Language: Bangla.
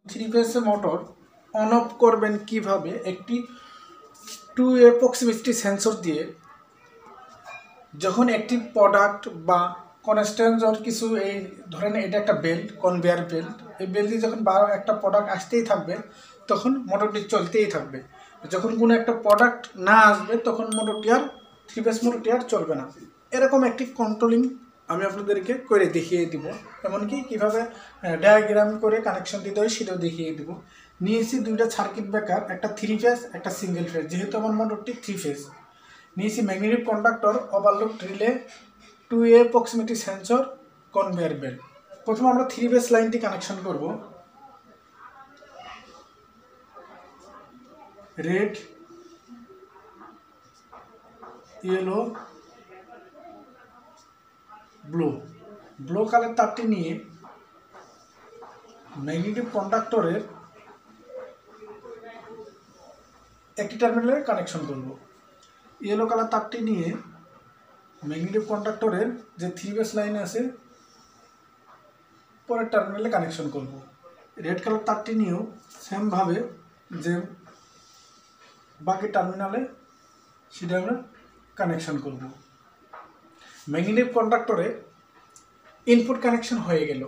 Three phase motor on of করবেন কিভাবে একটি 2A প্রক্সিমিটি সেন্সর দিয়ে। যখন একটি প্রোডাক্ট বা কনস্ট্যান্ট কিছু, এই ধরেন এটা একটা বেল্ট, কনভেয়ার বেল্ট, এই বেল্ট দিয়ে যখন একটা প্রোডাক্ট আসতেই থাকবে তখন মোটরটি চলতেই থাকবে। যখন কোনো একটা প্রোডাক্ট না আসবে তখন মোটরটি আর থ্রি ফেজ মোটরটি আর চলবে না। এরকম একটি কন্ট্রোলিং আমি আপনাদেরকে করে দেখিয়ে দিব, এমনকি কীভাবে ডায়াগ্রাম করে কানেকশন দিতে হয় সেটাও দেখিয়ে দিব। নিয়েছি দুইটা সার্কিট ব্রেকার, একটা থ্রি ফেজ একটা সিঙ্গেল ফেজ, যেহেতু আমার মোটরটি থ্রি ফেজ। নিয়েছি magnetic conductor, overload relay, 2A proximity sensor, conveyor belt. প্রথমে আমরা থ্রি ফেজ লাইনটি কানেকশন করব। রেড, ইয়েলো, ব্লু কালার তারটি নিয়ে ম্যাগনেটিক কন্ডাক্টরের একটি টার্মিনালে কানেকশন করব। ইয়েলো কালার তারটি নিয়ে ম্যাগনেটিক কন্ডাক্টরের যে থ্রি ফেজ লাইন আছে পরের টার্মিনালে কানেকশন করব। রেড কালার তারটি নিয়েও সেমভাবে যে বাকি টার্মিনালে সেটা আমরা কানেকশন করব। ম্যাগনেটিক কন্ডাক্টরে ইনপুট কানেকশন হয়ে গেল।